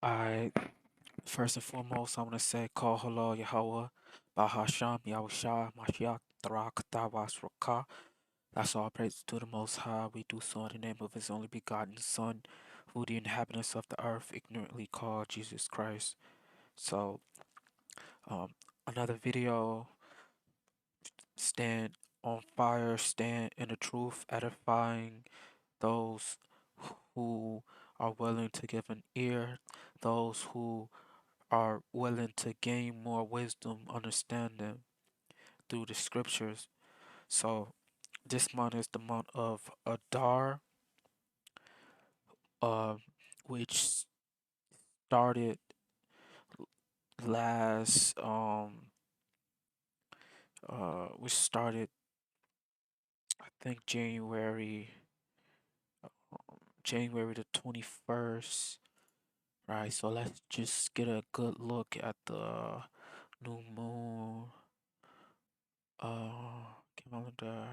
I first and foremost, I want to say, Call Hello Yahweh, Bahasham, Yahushua, Mashiach, Tarak, Tawas, Rakah. That's all praise to the Most High. We do so in the name of His only begotten Son, who the inhabitants of the earth ignorantly call Jesus Christ. So, um, another video, stand on fire, stand in the truth, edifying those who are willing to give an ear, those who are willing to gain more wisdom, understanding through the scriptures. So this month is the month of Adar, uh, which started last which started I think January the 21st. Right, so let's just get a good look at the new moon calendar.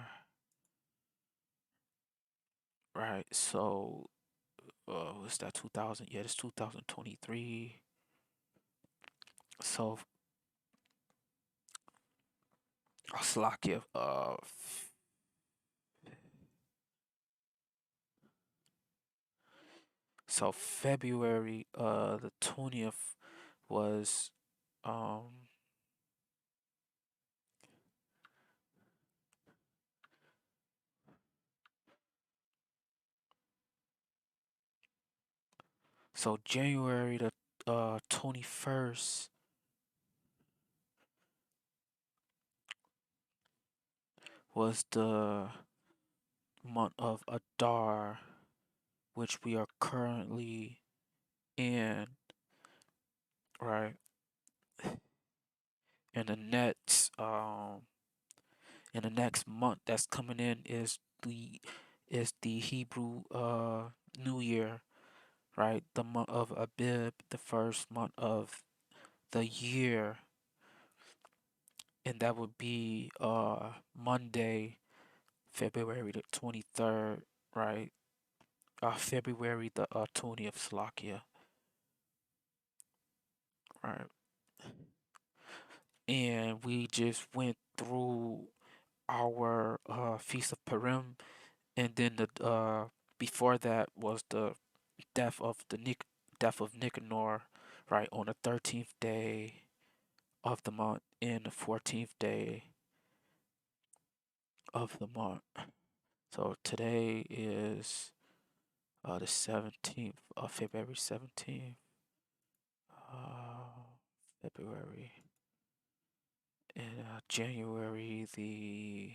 Right, so what's that, 2000? Yeah, it's 2023. So Slovakia, so February the 20th was um so January the 21st was the month of Adar, which we are currently in, right? And the next month that's coming in is the Hebrew New Year, right? The month of Abib, the first month of the year, and that would be Monday, February the 23rd, right? February the 20th, Slovakia, right? And we just went through our Feast of Purim, and then the before that was the death of death of Nicanor, right, on the 13th day of the month and the 14th day of the month. So today is the 17th of February 17th. Uh, February and January the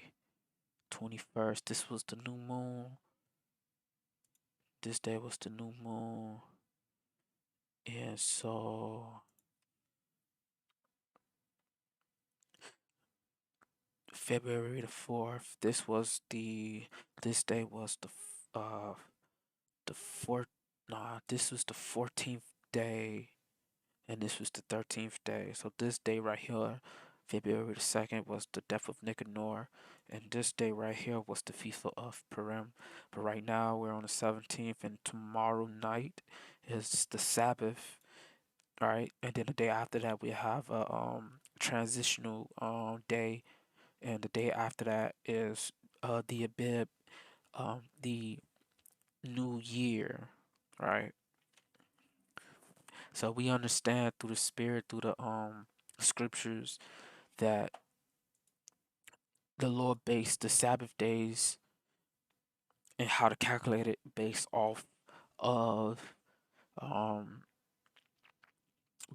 21st. This was the new moon. This day was the new moon. And so February the 4th, this day was the fourth, nah, this was the 14th day, and this was the 13th day. So this day right here, February the 2nd, was the death of Nicanor, and this day right here was the Feast of Purim. But right now we're on the 17th, and tomorrow night is the Sabbath, right? And then the day after that we have a transitional day, and the day after that is the Abib, the New Year, right? So we understand through the spirit, through the scriptures, that the Lord based the Sabbath days and how to calculate it of um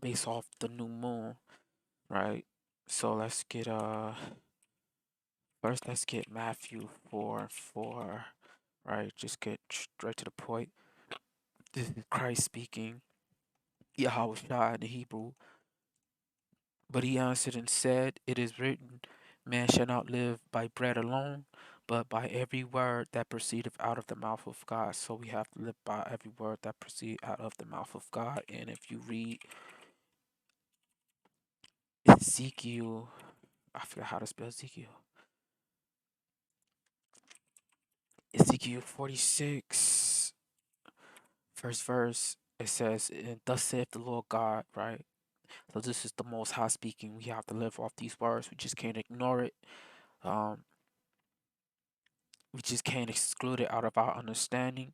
based off the new moon, right? So let's get Matthew 4:4, right? Just get straight to the point. This is Christ speaking, Yahweh Shai in the Hebrew. But he answered and said, It is written, Man shall not live by bread alone, but by every word that proceedeth out of the mouth of God. So we have to live by every word that proceeds out of the mouth of God. And if you read Ezekiel, I forgot how to spell Ezekiel. Ezekiel 46, first verse. It says, and thus saith the Lord God, right? So this is the Most High speaking. We have to live off these words. We just can't ignore it. Um, we just can't exclude it out of our understanding.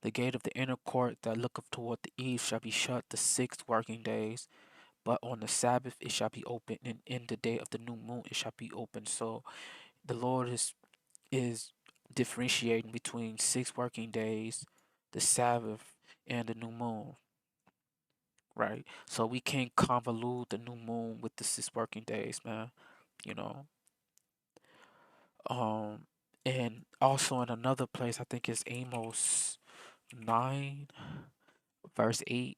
The gate of the inner court that looketh toward the east shall be shut the 6 working days, but on the Sabbath it shall be open, and in the day of the new moon it shall be open. So the Lord is differentiating between 6 working days, the Sabbath, and the new moon, right? So we can't convolute the new moon with the 6 working days, man. You know. Um, and also in another place, I think it's Amos 9 verse 8.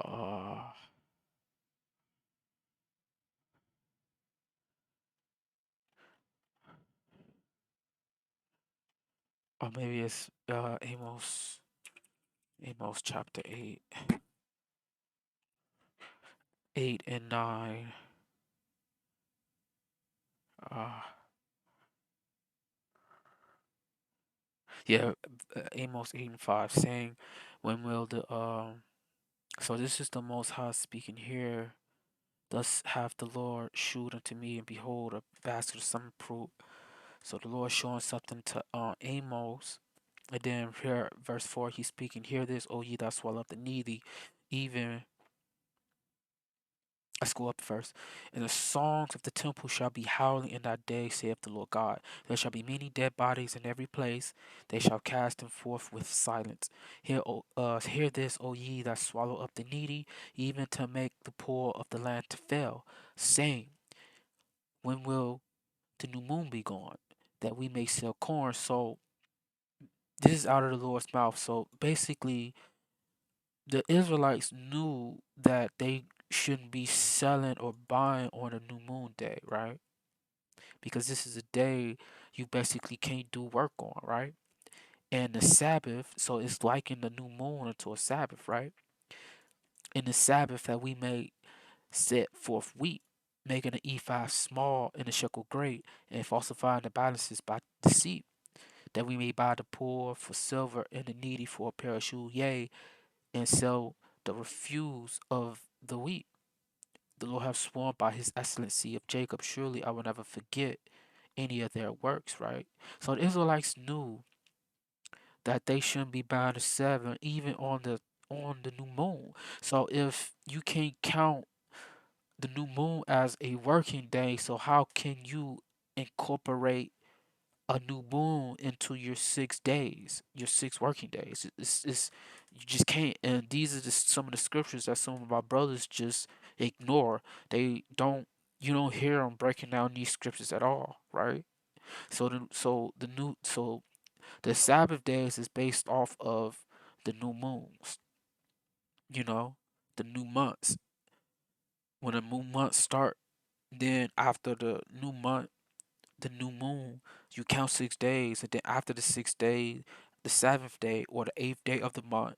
Uh, or maybe it's Amos chapter 8 and 9. Uh, yeah, Amos 8 and 5, saying, "When will the So this is the Most High speaking here. Thus hath the Lord shewed unto me, and behold, a basket of summer fruit." So the Lord showing something to Amos. And then here, verse 4, he's speaking, "Hear this, O ye that swallow up the needy, even," let's go up first. "And the songs of the temple shall be howling in that day, saith the Lord God. There shall be many dead bodies in every place. They shall cast them forth with silence. Hear this, O ye that swallow up the needy, even to make the poor of the land to fail, saying, when will the new moon be gone, that we may sell corn?" So this is out of the Lord's mouth. So basically, the Israelites knew that they shouldn't be selling or buying on a new moon day, right? Because this is a day you basically can't do work on, right? And the Sabbath, so it's liking the new moon into a Sabbath, right? In the Sabbath that we may set forth wheat, making an ephah small and a shekel great, and falsifying the balances by deceit, that we may buy the poor for silver and the needy for a pair of shoes, yea, and sell the refuse of the wheat. The Lord hath sworn by his excellency of Jacob, surely I will never forget any of their works, right? So the Israelites knew that they shouldn't be bound to seven even on the new moon. So if you can't count the new moon as a working day, so how can you incorporate a new moon into your 6 days, your 6 working days? It's you just can't. And these are just some of the scriptures that some of our brothers just ignore. They don't. You don't hear them breaking down these scriptures at all, right? So the Sabbath days is based off of the new moons. You know, the new months. When the new months start, then after the new moon, you count 6 days, and then after the 6th day, the seventh day or the 8th day of the month,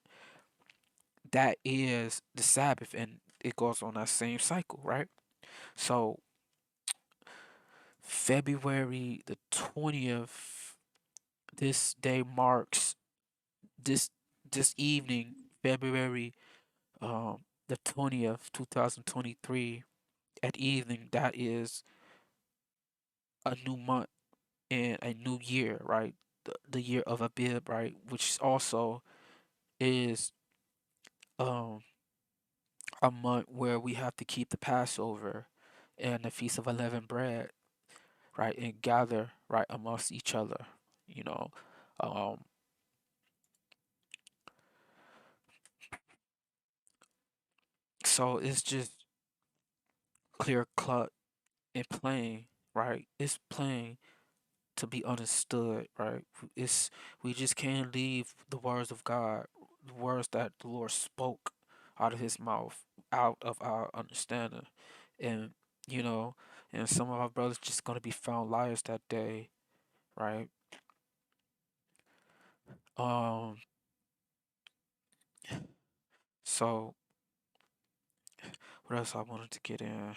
that is the Sabbath, and it goes on that same cycle, right? So February the 20th, this day marks this this evening, February the 20th, 2023, at evening, that is a new month and a new year, right? The year of Abib, right? Which also is um a month where we have to keep the Passover and the Feast of Unleavened Bread, right, and gather right amongst each other, you know. Um, so it's just clear cut and plain, right? It's plain to be understood, right? It's we just can't leave the words of God, the words that the Lord spoke out of His mouth, out of our understanding, and you know, and some of our brothers just gonna be found liars that day, right? Um, so what else I wanted to get in?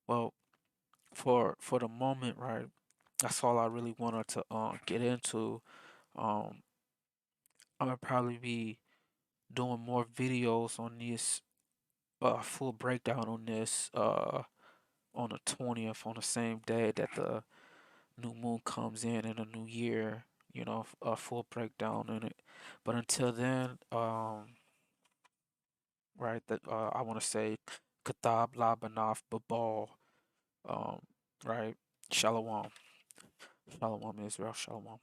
Well, for the moment, right? That's all I really wanted to get into. Um, I'm gonna probably be doing more videos on this, full breakdown on this, on the 20th, on the same day that the new moon comes in a new year, a full breakdown in it. But until then, right, that I want to say Katab Labanaf Babal, um, right, Shalom, Shalom Israel, Shalom.